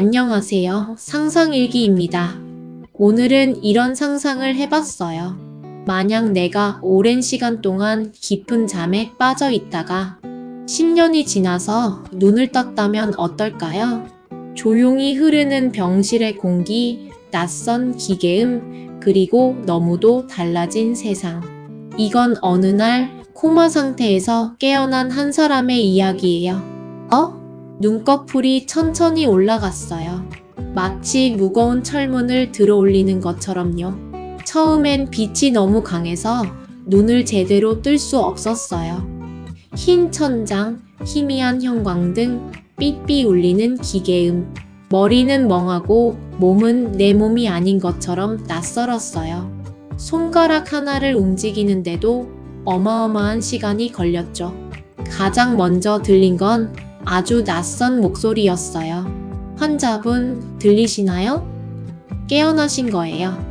안녕하세요. 상상일기입니다. 오늘은 이런 상상을 해봤어요. 만약 내가 오랜 시간 동안 깊은 잠에 빠져 있다가 10년이 지나서 눈을 떴다면 어떨까요? 조용히 흐르는 병실의 공기, 낯선 기계음, 그리고 너무도 달라진 세상. 이건 어느 날 코마 상태에서 깨어난 한 사람의 이야기예요. 눈꺼풀이 천천히 올라갔어요. 마치 무거운 철문을 들어올리는 것처럼요. 처음엔 빛이 너무 강해서 눈을 제대로 뜰 수 없었어요. 흰 천장, 희미한 형광등, 삐삐 울리는 기계음. 머리는 멍하고 몸은 내 몸이 아닌 것처럼 낯설었어요. 손가락 하나를 움직이는데도 어마어마한 시간이 걸렸죠. 가장 먼저 들린 건 아주 낯선 목소리였어요. 환자분 들리시나요? 깨어나신 거예요.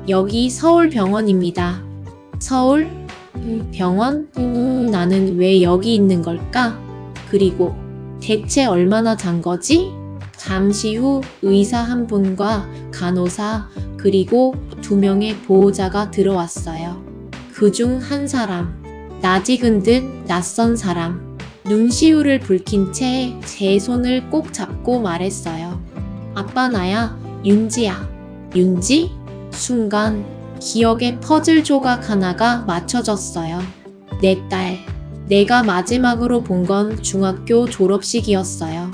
여기 서울병원입니다. 서울? 병원? 나는 왜 여기 있는 걸까? 그리고 대체 얼마나 잔 거지? 잠시 후 의사 한 분과 간호사 그리고 2명의 보호자가 들어왔어요. 그중 한 사람, 낯익은 듯 낯선 사람. 눈시울을 붉힌 채 제 손을 꼭 잡고 말했어요. 아빠 나야, 윤지야. 윤지? 순간 기억의 퍼즐 조각 하나가 맞춰졌어요. 내 딸. 내가 마지막으로 본 건 중학교 졸업식이었어요.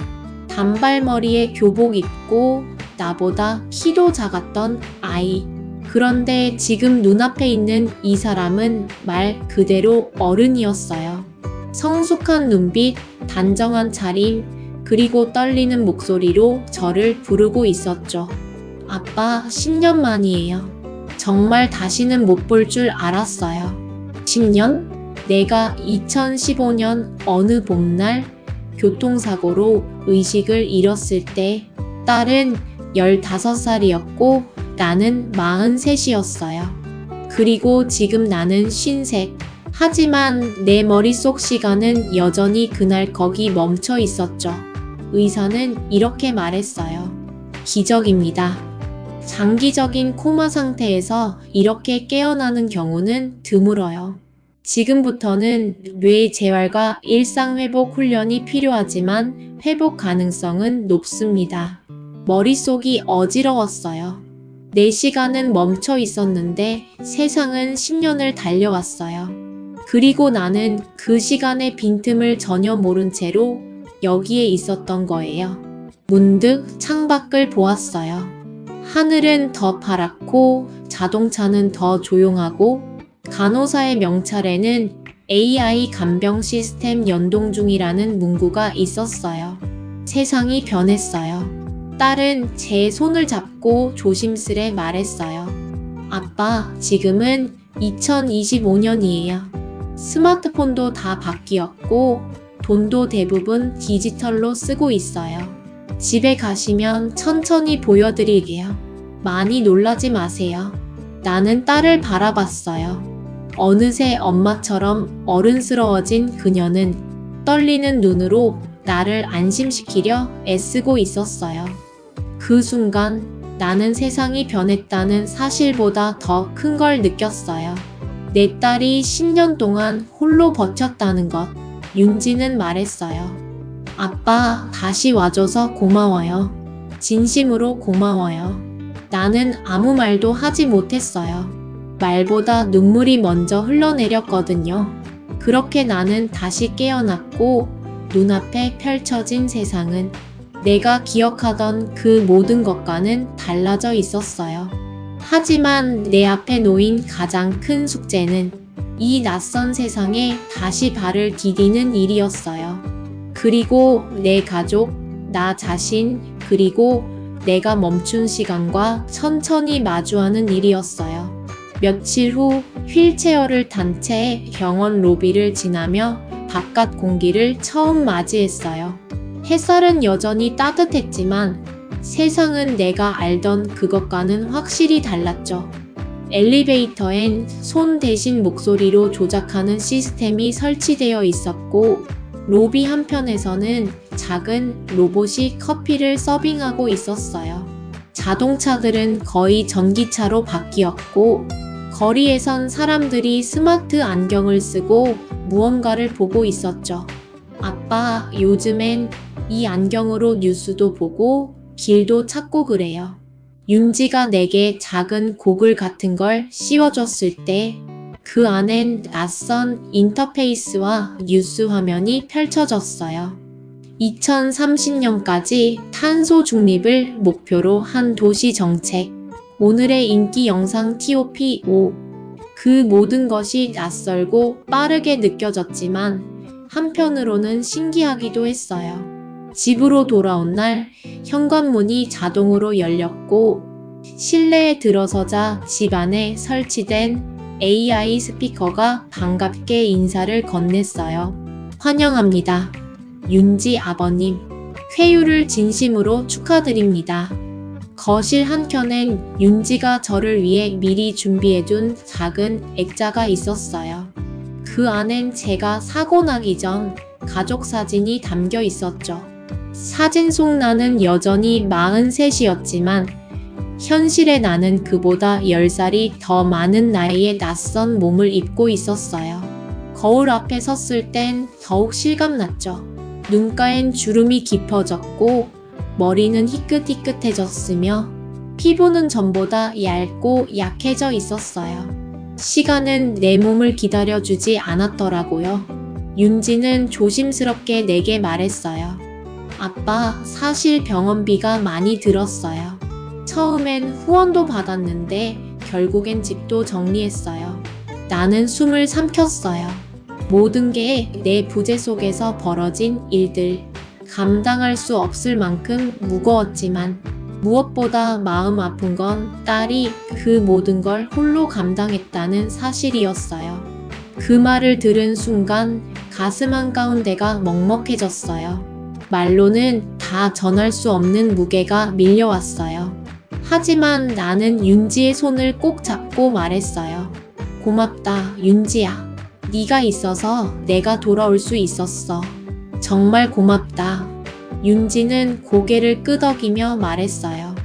단발머리에 교복 입고 나보다 키도 작았던 아이. 그런데 지금 눈앞에 있는 이 사람은 말 그대로 어른이었어요. 성숙한 눈빛, 단정한 차림, 그리고 떨리는 목소리로 저를 부르고 있었죠. 아빠, 10년 만이에요. 정말 다시는 못 볼 줄 알았어요. 10년? 내가 2015년 어느 봄날 교통사고로 의식을 잃었을 때 딸은 15살이었고 나는 43이었어요. 그리고 지금 나는 53. 하지만 내 머릿속 시간은 여전히 그날 거기 멈춰 있었죠. 의사는 이렇게 말했어요. 기적입니다. 장기적인 코마 상태에서 이렇게 깨어나는 경우는 드물어요. 지금부터는 뇌 재활과 일상회복 훈련이 필요하지만 회복 가능성은 높습니다. 머릿속이 어지러웠어요. 내 시간은 멈춰 있었는데 세상은 10년을 달려왔어요. 그리고 나는 그 시간의 빈틈을 전혀 모른 채로 여기에 있었던 거예요. 문득 창밖을 보았어요. 하늘은 더 파랗고 자동차는 더 조용하고 간호사의 명찰에는 AI 간병 시스템 연동 중이라는 문구가 있었어요. 세상이 변했어요. 딸은 제 손을 잡고 조심스레 말했어요. 아빠, 지금은 2025년이에요. 스마트폰도 다 바뀌었고 돈도 대부분 디지털로 쓰고 있어요. 집에 가시면 천천히 보여드릴게요. 많이 놀라지 마세요. 나는 딸을 바라봤어요. 어느새 엄마처럼 어른스러워진 그녀는 떨리는 눈으로 나를 안심시키려 애쓰고 있었어요. 그 순간 나는 세상이 변했다는 사실보다 더 큰 걸 느꼈어요. 내 딸이 10년 동안 홀로 버텼다는 것. 윤지는 말했어요. 아빠, 다시 와줘서 고마워요. 진심으로 고마워요. 나는 아무 말도 하지 못했어요. 말보다 눈물이 먼저 흘러내렸거든요. 그렇게 나는 다시 깨어났고 눈앞에 펼쳐진 세상은 내가 기억하던 그 모든 것과는 달라져 있었어요. 하지만 내 앞에 놓인 가장 큰 숙제는 이 낯선 세상에 다시 발을 디디는 일이었어요. 그리고 내 가족, 나 자신, 그리고 내가 멈춘 시간과 천천히 마주하는 일이었어요. 며칠 후 휠체어를 탄 채 병원 로비를 지나며 바깥 공기를 처음 맞이했어요. 햇살은 여전히 따뜻했지만 세상은 내가 알던 그것과는 확실히 달랐죠. 엘리베이터엔 손 대신 목소리로 조작하는 시스템이 설치되어 있었고 로비 한편에서는 작은 로봇이 커피를 서빙하고 있었어요. 자동차들은 거의 전기차로 바뀌었고 거리에선 사람들이 스마트 안경을 쓰고 무언가를 보고 있었죠. 아빠, 요즘엔 이 안경으로 뉴스도 보고 길도 찾고 그래요. 윤지가 내게 작은 고글 같은 걸 씌워줬을 때 그 안엔 낯선 인터페이스와 뉴스 화면이 펼쳐졌어요. 2030년까지 탄소 중립을 목표로 한 도시 정책. 오늘의 인기 영상 TOP5. 그 모든 것이 낯설고 빠르게 느껴졌지만 한편으로는 신기하기도 했어요. 집으로 돌아온 날 현관문이 자동으로 열렸고 실내에 들어서자 집 안에 설치된 AI 스피커가 반갑게 인사를 건넸어요. 환영합니다. 윤지 아버님. 쾌유를 진심으로 축하드립니다. 거실 한켠엔 윤지가 저를 위해 미리 준비해둔 작은 액자가 있었어요. 그 안엔 제가 사고 나기 전 가족 사진이 담겨 있었죠. 사진 속 나는 여전히 43이었지만 현실의 나는 그보다 10살이 더 많은 나이에 낯선 몸을 입고 있었어요. 거울 앞에 섰을 땐 더욱 실감났죠. 눈가엔 주름이 깊어졌고 머리는 희끗희끗해졌으며 피부는 전보다 얇고 약해져 있었어요. 시간은 내 몸을 기다려주지 않았더라고요. 윤지는 조심스럽게 내게 말했어요. 아빠, 사실 병원비가 많이 들었어요. 처음엔 후원도 받았는데 결국엔 집도 정리했어요. 나는 숨을 삼켰어요. 모든 게 내 부재 속에서 벌어진 일들. 감당할 수 없을 만큼 무거웠지만 무엇보다 마음 아픈 건 딸이 그 모든 걸 홀로 감당했다는 사실이었어요. 그 말을 들은 순간 가슴 한가운데가 먹먹해졌어요. 말로는 다 전할 수 없는 무게가 밀려왔어요. 하지만 나는 윤지의 손을 꼭 잡고 말했어요. 고맙다, 윤지야. 네가 있어서 내가 돌아올 수 있었어. 정말 고맙다. 윤지는 고개를 끄덕이며 말했어요.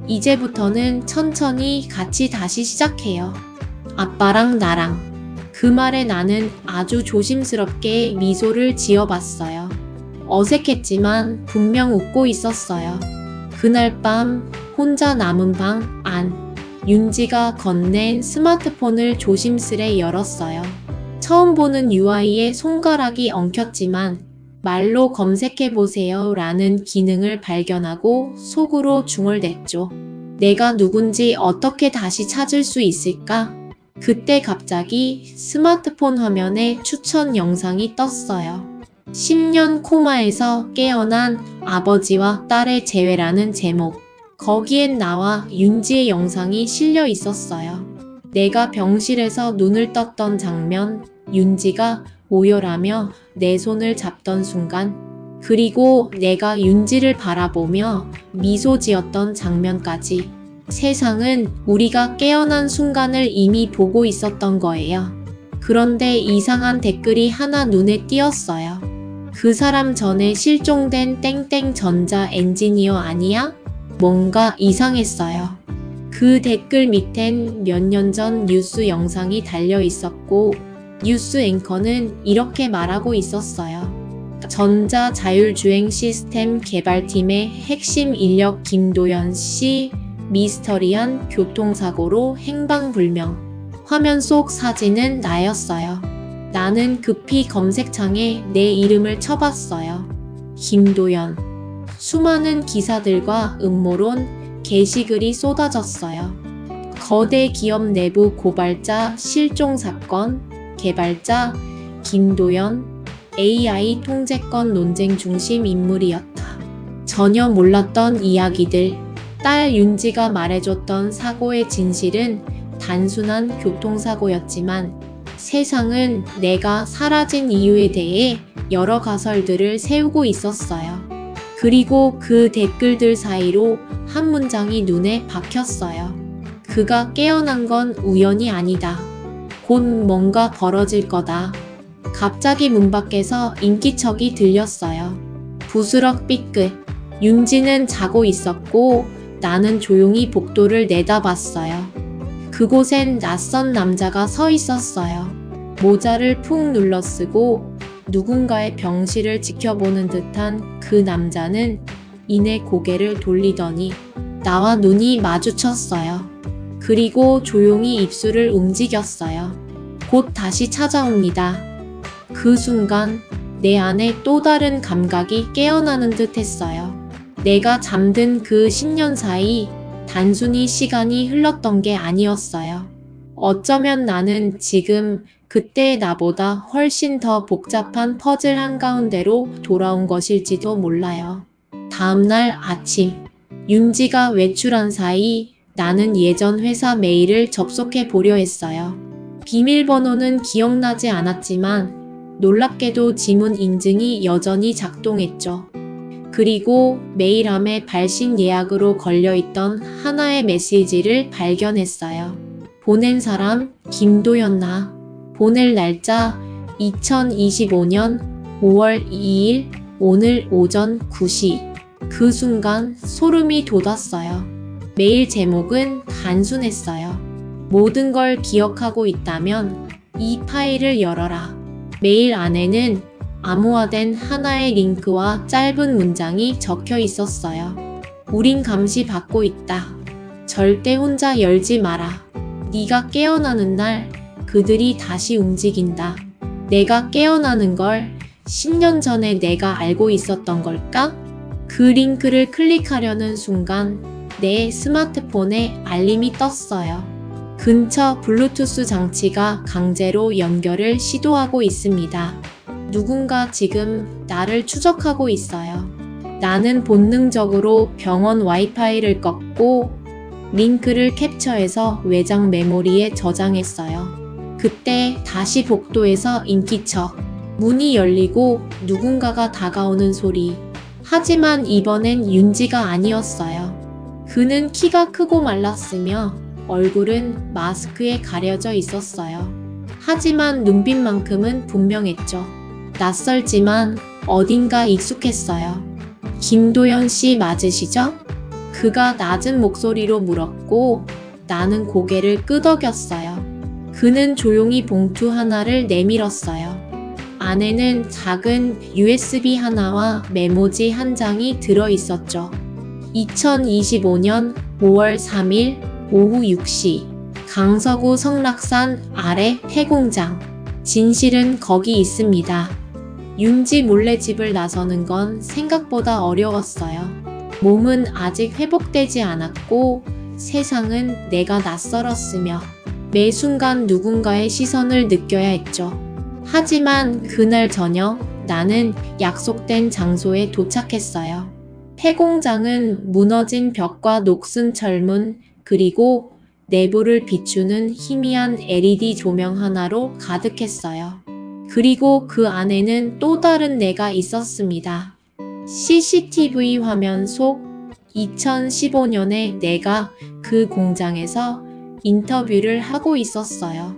이제부터는 천천히 같이 다시 시작해요. 아빠랑 나랑. 그 말에 나는 아주 조심스럽게 미소를 지어봤어요. 어색했지만 분명 웃고 있었어요. 그날 밤 혼자 남은 방 안. 윤지가 건넨 스마트폰을 조심스레 열었어요. 처음 보는 UI에 손가락이 엉켰지만 말로 검색해보세요 라는 기능을 발견하고 속으로 중얼댔죠. 내가 누군지 어떻게 다시 찾을 수 있을까? 그때 갑자기 스마트폰 화면에 추천 영상이 떴어요. 10년 코마에서 깨어난 아버지와 딸의 재회라는 제목. 거기엔 나와 윤지의 영상이 실려 있었어요. 내가 병실에서 눈을 떴던 장면, 윤지가 오열하며 내 손을 잡던 순간, 그리고 내가 윤지를 바라보며 미소 지었던 장면까지. 세상은 우리가 깨어난 순간을 이미 보고 있었던 거예요. 그런데 이상한 댓글이 하나 눈에 띄었어요. 그 사람 전에 실종된 땡땡 전자 엔지니어 아니야? 뭔가 이상했어요. 그 댓글 밑엔 몇 년 전 뉴스 영상이 달려 있었고 뉴스 앵커는 이렇게 말하고 있었어요. 전자 자율주행 시스템 개발팀의 핵심 인력 김도연 씨 미스터리한 교통사고로 행방불명. 화면 속 사진은 나였어요. 나는 급히 검색창에 내 이름을 쳐봤어요. 김도연. 수많은 기사들과 음모론, 게시글이 쏟아졌어요. 거대 기업 내부 고발자 실종 사건, 개발자 김도연, AI 통제권 논쟁 중심 인물이었다. 전혀 몰랐던 이야기들. 딸 윤지가 말해줬던 사고의 진실은 단순한 교통사고였지만 세상은 내가 사라진 이유에 대해 여러 가설들을 세우고 있었어요. 그리고 그 댓글들 사이로 한 문장이 눈에 박혔어요. 그가 깨어난 건 우연이 아니다. 곧 뭔가 벌어질 거다. 갑자기 문 밖에서 인기척이 들렸어요. 부스럭 삐끗. 윤지는 자고 있었고 나는 조용히 복도를 내다봤어요. 그곳엔 낯선 남자가 서 있었어요. 모자를 푹 눌러쓰고 누군가의 병실을 지켜보는 듯한 그 남자는 이내 고개를 돌리더니 나와 눈이 마주쳤어요. 그리고 조용히 입술을 움직였어요. 곧 다시 찾아옵니다. 그 순간 내 안에 또 다른 감각이 깨어나는 듯 했어요. 내가 잠든 그 10년 사이 단순히 시간이 흘렀던 게 아니었어요. 어쩌면 나는 지금 그때의 나보다 훨씬 더 복잡한 퍼즐 한가운데로 돌아온 것일지도 몰라요. 다음날 아침, 윤지가 외출한 사이 나는 예전 회사 메일을 접속해 보려 했어요. 비밀번호는 기억나지 않았지만 놀랍게도 지문 인증이 여전히 작동했죠. 그리고 메일함에 발신 예약으로 걸려있던 하나의 메시지를 발견했어요. 보낸 사람 김도연나. 보낼 날짜 2025년 5월 2일 오늘 오전 9시. 그 순간 소름이 돋았어요. 메일 제목은 단순했어요. 모든 걸 기억하고 있다면 이 파일을 열어라. 메일 안에는 암호화된 하나의 링크와 짧은 문장이 적혀 있었어요. 우린 감시받고 있다. 절대 혼자 열지 마라. 네가 깨어나는 날 그들이 다시 움직인다. 내가 깨어나는 걸 10년 전에 내가 알고 있었던 걸까? 그 링크를 클릭하려는 순간 내 스마트폰에 알림이 떴어요. 근처 블루투스 장치가 강제로 연결을 시도하고 있습니다. 누군가 지금 나를 추적하고 있어요. 나는 본능적으로 병원 와이파이를 껐고 링크를 캡처해서 외장 메모리에 저장했어요. 그때 다시 복도에서 인기척. 문이 열리고 누군가가 다가오는 소리. 하지만 이번엔 윤지가 아니었어요. 그는 키가 크고 말랐으며 얼굴은 마스크에 가려져 있었어요. 하지만 눈빛만큼은 분명했죠. 낯설지만 어딘가 익숙했어요. 김도연 씨 맞으시죠? 그가 낮은 목소리로 물었고 나는 고개를 끄덕였어요. 그는 조용히 봉투 하나를 내밀었어요. 안에는 작은 USB 하나와 메모지 한 장이 들어있었죠. 2025년 5월 3일 오후 6시 강서구 성락산 아래 폐공장. 진실은 거기 있습니다. 윤지 몰래 집을 나서는 건 생각보다 어려웠어요. 몸은 아직 회복되지 않았고 세상은 내가 낯설었으며 매 순간 누군가의 시선을 느껴야 했죠. 하지만 그날 저녁 나는 약속된 장소에 도착했어요. 폐공장은 무너진 벽과 녹슨 철문 그리고 내부를 비추는 희미한 LED 조명 하나로 가득했어요. 그리고 그 안에는 또 다른 내가 있었습니다. CCTV 화면 속 2015년에 내가 그 공장에서 인터뷰를 하고 있었어요.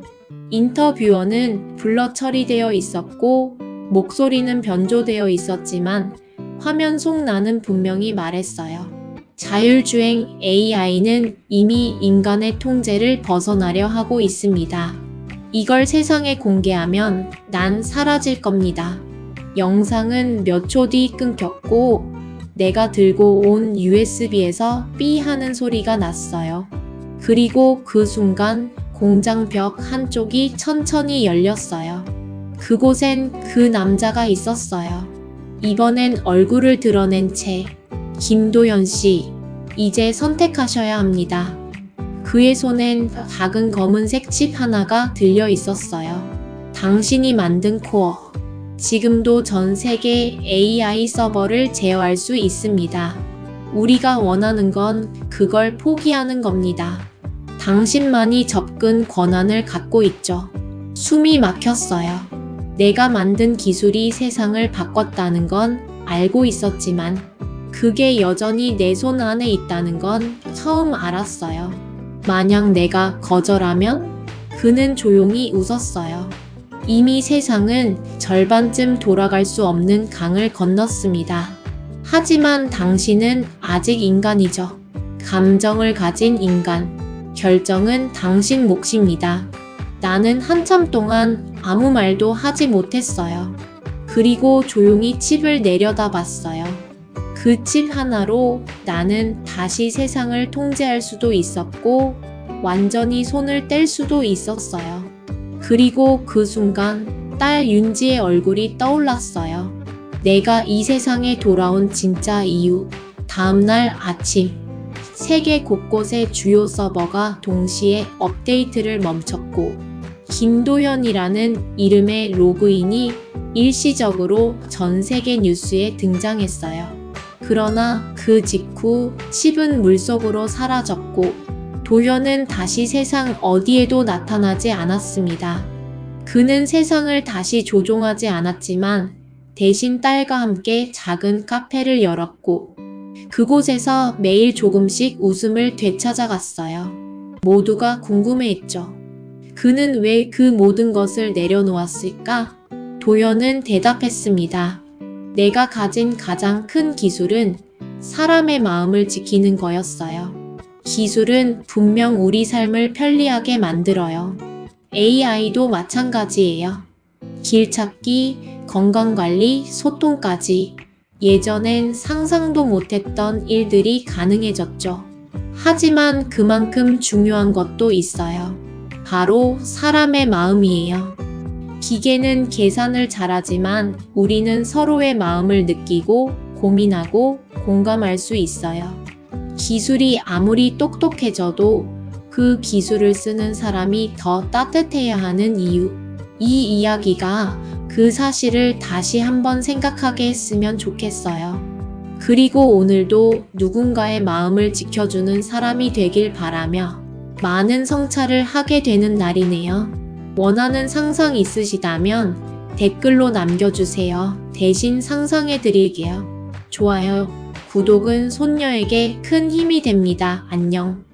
인터뷰어는 블러 처리되어 있었고 목소리는 변조되어 있었지만 화면 속 나는 분명히 말했어요. 자율주행 AI는 이미 인간의 통제를 벗어나려 하고 있습니다. 이걸 세상에 공개하면 난 사라질 겁니다. 영상은 몇 초 뒤 끊겼고 내가 들고 온 USB에서 삐 하는 소리가 났어요. 그리고 그 순간 공장 벽 한쪽이 천천히 열렸어요. 그곳엔 그 남자가 있었어요. 이번엔 얼굴을 드러낸 채 김도연 씨, 이제 선택하셔야 합니다. 그의 손엔 작은 검은색 칩 하나가 들려 있었어요. 당신이 만든 코어. 지금도 전 세계 AI 서버를 제어할 수 있습니다. 우리가 원하는 건 그걸 포기하는 겁니다. 당신만이 접근 권한을 갖고 있죠. 숨이 막혔어요. 내가 만든 기술이 세상을 바꿨다는 건 알고 있었지만 그게 여전히 내 손 안에 있다는 건 처음 알았어요. 만약 내가 거절하면? 그는 조용히 웃었어요. 이미 세상은 절반쯤 돌아갈 수 없는 강을 건넜습니다. 하지만 당신은 아직 인간이죠. 감정을 가진 인간. 결정은 당신 몫입니다. 나는 한참 동안 아무 말도 하지 못했어요. 그리고 조용히 칩을 내려다봤어요. 그 칩 하나로 나는 다시 세상을 통제할 수도 있었고 완전히 손을 뗄 수도 있었어요. 그리고 그 순간 딸 윤지의 얼굴이 떠올랐어요. 내가 이 세상에 돌아온 진짜 이유. 다음날 아침, 세계 곳곳의 주요 서버가 동시에 업데이트를 멈췄고 김도현이라는 이름의 로그인이 일시적으로 전 세계 뉴스에 등장했어요. 그러나 그 직후 칩은 물속으로 사라졌고 도현은 다시 세상 어디에도 나타나지 않았습니다. 그는 세상을 다시 조종하지 않았지만 대신 딸과 함께 작은 카페를 열었고 그곳에서 매일 조금씩 웃음을 되찾아갔어요. 모두가 궁금해했죠. 그는 왜 그 모든 것을 내려놓았을까? 도현은 대답했습니다. 내가 가진 가장 큰 기술은 사람의 마음을 지키는 거였어요. 기술은 분명 우리 삶을 편리하게 만들어요. AI도 마찬가지예요. 길 찾기, 건강관리, 소통까지. 예전엔 상상도 못했던 일들이 가능해졌죠. 하지만 그만큼 중요한 것도 있어요. 바로 사람의 마음이에요. 기계는 계산을 잘하지만 우리는 서로의 마음을 느끼고 고민하고 공감할 수 있어요. 기술이 아무리 똑똑해져도 그 기술을 쓰는 사람이 더 따뜻해야 하는 이유. 이 이야기가 그 사실을 다시 한번 생각하게 했으면 좋겠어요. 그리고 오늘도 누군가의 마음을 지켜주는 사람이 되길 바라며 많은 성찰을 하게 되는 날이네요. 원하는 상상 있으시다면 댓글로 남겨주세요. 대신 상상해 드릴게요. 좋아요, 구독은 손녀에게 큰 힘이 됩니다. 안녕.